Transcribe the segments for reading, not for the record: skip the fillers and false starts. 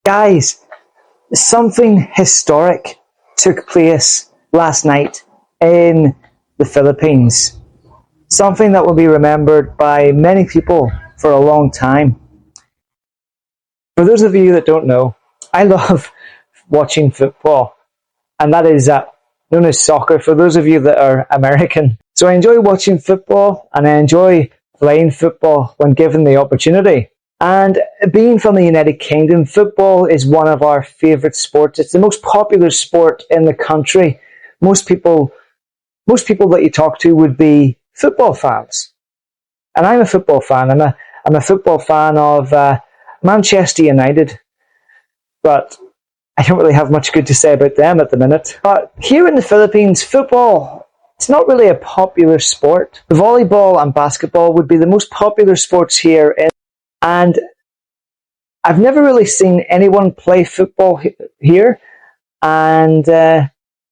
Guys, something historic took place last night in the Philippines. Something that will be remembered by many people for a long time. For those of you that don't know, I love watching football, and that is known as soccer for those of you that are American. So I enjoy watching football and I enjoy playing football when given the opportunity. And being from the United Kingdom, football is one of our favourite sports. It's the most popular sport in the country. Most people that you talk to would be football fans. And I'm a football fan. I'm a football fan of Manchester United. But I don't really have much good to say about them at the minute. But here in the Philippines, football, it's not really a popular sport. Volleyball and basketball would be the most popular sports here. And I've never really seen anyone play football here. And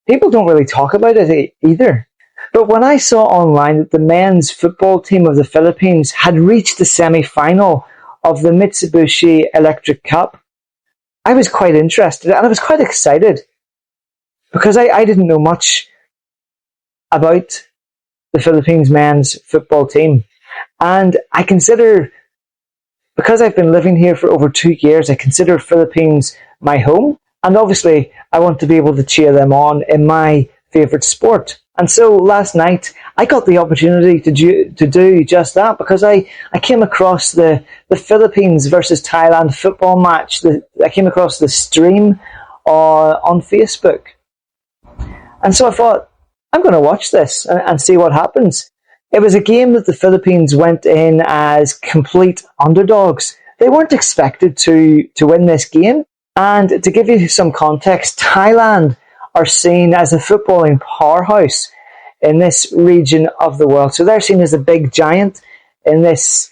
people don't really talk about it either. But when I saw online that the men's football team of the Philippines had reached the semi-final of the Mitsubishi Electric Cup, I was quite interested and I was quite excited because I didn't know much about the Philippines men's football team. And I consider, because I've been living here for over 2 years, I consider Philippines my home. And obviously, I want to be able to cheer them on in my favourite sport. And so last night, I got the opportunity to do just that because I came across the Philippines versus Thailand football match. I came across the stream on Facebook. And so I thought, I'm going to watch this and see what happens. It was a game that the Philippines went in as complete underdogs. They weren't expected to win this game. And to give you some context, Thailand are seen as a footballing powerhouse in this region of the world. So they're seen as a big giant in this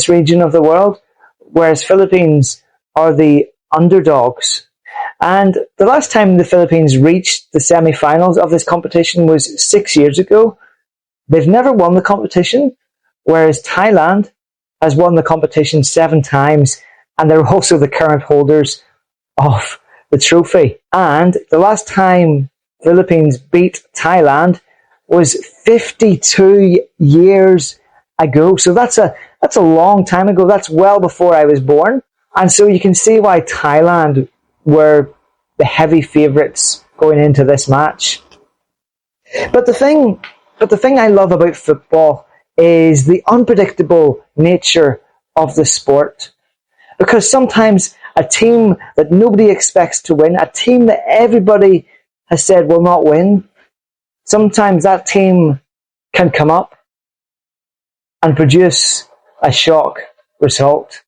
region of the world, whereas Philippines are the underdogs. And the last time the Philippines reached the semi-finals of this competition was 6 years ago. They've never won the competition, whereas Thailand has won the competition 7 times, and they're also the current holders of the trophy. And the last time Philippines beat Thailand was 52 years ago. So that's a long time ago. That's well before I was born. And so you can see why Thailand were the heavy favourites going into this match. But the thing I love about football is the unpredictable nature of the sport. Because sometimes a team that nobody expects to win, a team that everybody has said will not win, sometimes that team can come up and produce a shock result.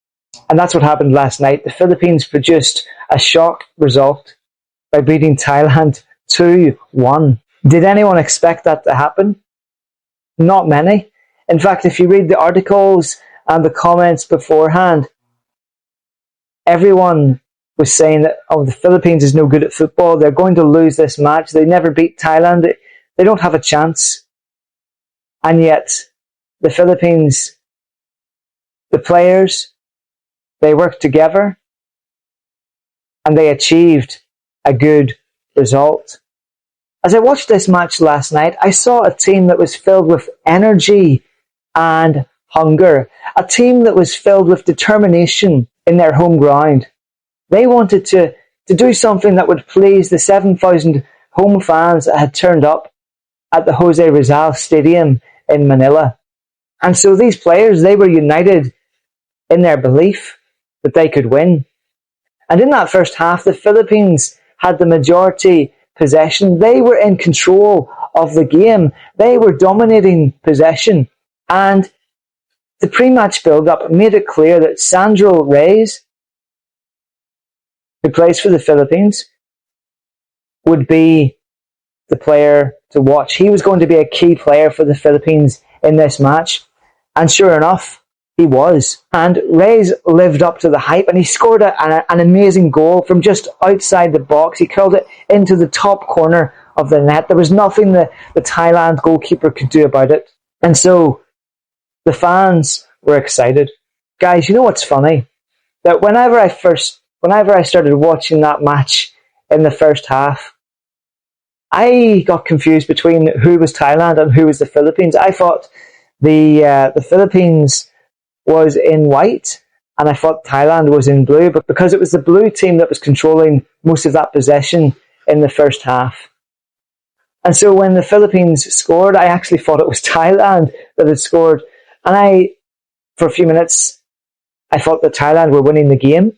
And that's what happened last night. The Philippines produced a shock result by beating Thailand 2-1. Did anyone expect that to happen? Not many. In fact, if you read the articles and the comments beforehand, everyone was saying that, oh, the Philippines is no good at football. They're going to lose this match. They never beat Thailand. They don't have a chance. And yet, the Philippines, the players, they worked together and they achieved a good result. As I watched this match last night, I saw a team that was filled with energy and hunger. A team that was filled with determination in their home ground. They wanted to do something that would please the 7,000 home fans that had turned up at the Jose Rizal Stadium in Manila. And so these players, they were united in their belief that they could win. And in that first half, the Philippines had the majority possession. They were in control of the game. They were dominating possession. And the pre-match build-up made it clear that Sandro Reyes, who plays for the Philippines, would be the player to watch. He was going to be a key player for the Philippines in this match. And sure enough, he was. And Reyes lived up to the hype and he scored an amazing goal from just outside the box. He curled it into the top corner of the net. There was nothing the Thailand goalkeeper could do about it. And so the fans were excited. Guys, you know what's funny? That whenever I first whenever I started watching that match in the first half, I got confused between who was Thailand and who was the Philippines. I thought the Philippines was in white, and I thought Thailand was in blue, but because it was the blue team that was controlling most of that possession in the first half. And so when the Philippines scored, I actually thought it was Thailand that had scored. And for a few minutes, I thought that Thailand were winning the game.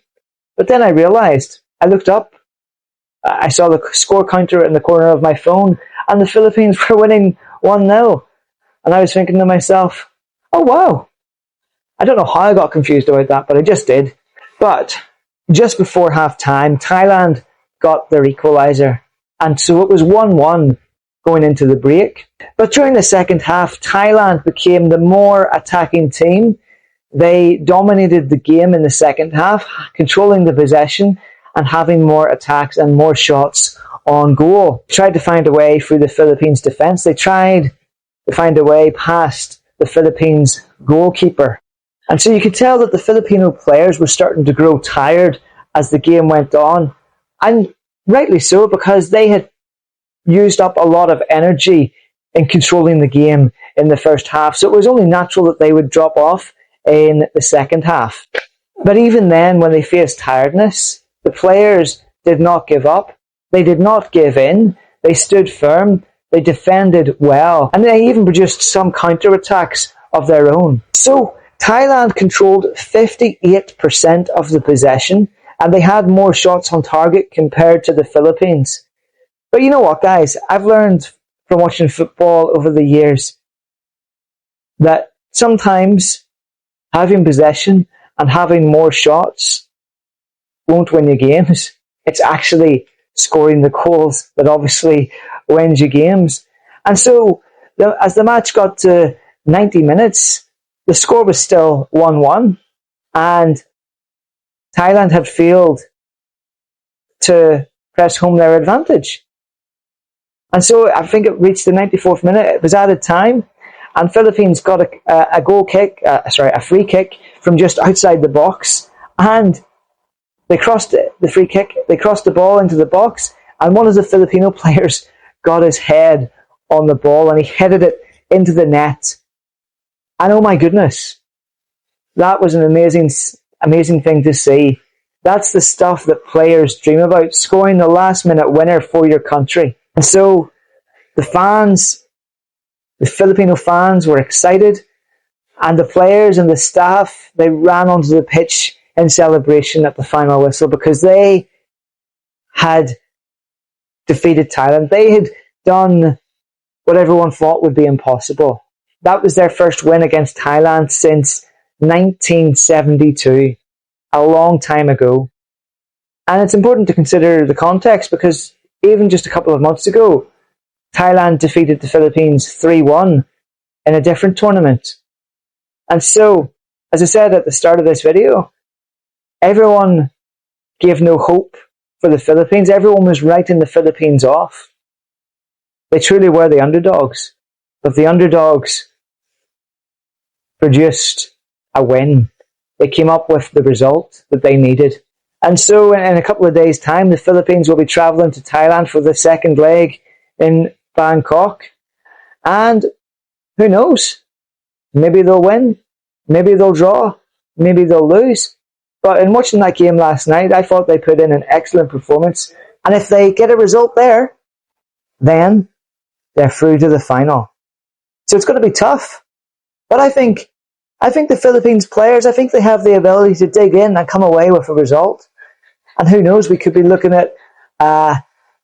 But then I realized, I looked up, I saw the score counter in the corner of my phone, and the Philippines were winning 1-0. And I was thinking to myself, oh wow. I don't know how I got confused about that, but I just did. But just before half time, Thailand got their equaliser. And so it was 1-1 going into the break. But during the second half, Thailand became the more attacking team. They dominated the game in the second half, controlling the possession and having more attacks and more shots on goal. They tried to find a way through the Philippines' defence. They tried to find a way past the Philippines' goalkeeper. And so you could tell that the Filipino players were starting to grow tired as the game went on. And rightly so, because they had used up a lot of energy in controlling the game in the first half. So it was only natural that they would drop off in the second half. But even then, when they faced tiredness, the players did not give up. They did not give in. They stood firm. They defended well. And they even produced some counter-attacks of their own. So Thailand controlled 58% of the possession, and they had more shots on target compared to the Philippines. But you know what, guys? I've learned from watching football over the years that sometimes having possession and having more shots won't win you games. It's actually scoring the goals that obviously wins you games. And so, as the match got to 90 minutes, the score was still 1-1, and Thailand had failed to press home their advantage. And so I think it reached the 94th minute, it was added time, and Philippines got a free kick from just outside the box, and they crossed the free kick, they crossed the ball into the box, and one of the Filipino players got his head on the ball and he headed it into the net. And oh my goodness, that was an amazing thing to see. That's the stuff that players dream about, scoring the last minute winner for your country. And so the Filipino fans were excited, and the players and the staff, they ran onto the pitch in celebration at the final whistle because they had defeated Thailand. They had done what everyone thought would be impossible. That was their first win against Thailand since 1972, a long time ago. And it's important to consider the context because even just a couple of months ago, Thailand defeated the Philippines 3-1 in a different tournament. And so, as I said at the start of this video, everyone gave no hope for the Philippines. Everyone was writing the Philippines off. They truly were the underdogs. But the underdogs produced a win. They came up with the result that they needed. And so in a couple of days' time, the Philippines will be travelling to Thailand for the second leg in Bangkok. And who knows? Maybe they'll win. Maybe they'll draw. Maybe they'll lose. But in watching that game last night, I thought they put in an excellent performance. And if they get a result there, then they're through to the final. So it's going to be tough. But I think the Philippines players, I think they have the ability to dig in and come away with a result. And who knows, we could be looking at a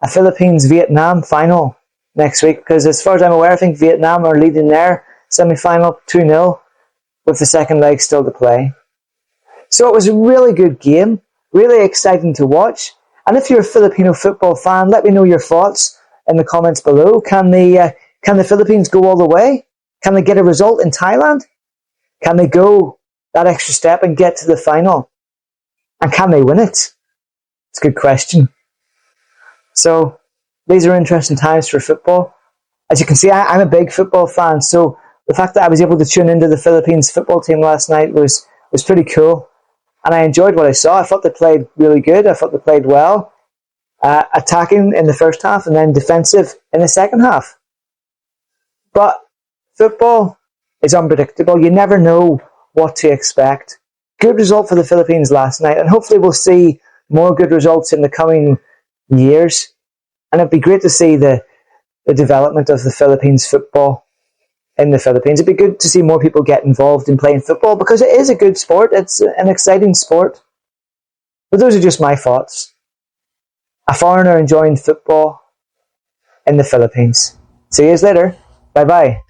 Philippines-Vietnam final next week. Because as far as I'm aware, I think Vietnam are leading their semi-final 2-0 with the second leg still to play. So it was a really good game, really exciting to watch. And if you're a Filipino football fan, let me know your thoughts in the comments below. Can the Philippines go all the way? Can they get a result in Thailand? Can they go that extra step and get to the final? And can they win it? It's a good question. So these are interesting times for football. As you can see, I'm a big football fan, so the fact that I was able to tune into the Philippines football team last night was pretty cool. and I enjoyed what I saw. I thought they played really good. I thought they played well, attacking in the first half and then defensive in the second half. But football is unpredictable. You never know what to expect. Good result for the Philippines last night, and hopefully we'll see more good results in the coming years. And it'd be great to see the development of the Philippines football in the Philippines. It'd be good to see more people get involved in playing football because it is a good sport. It's an exciting sport. But those are just my thoughts. A foreigner enjoying football in the Philippines. See you later. Bye bye.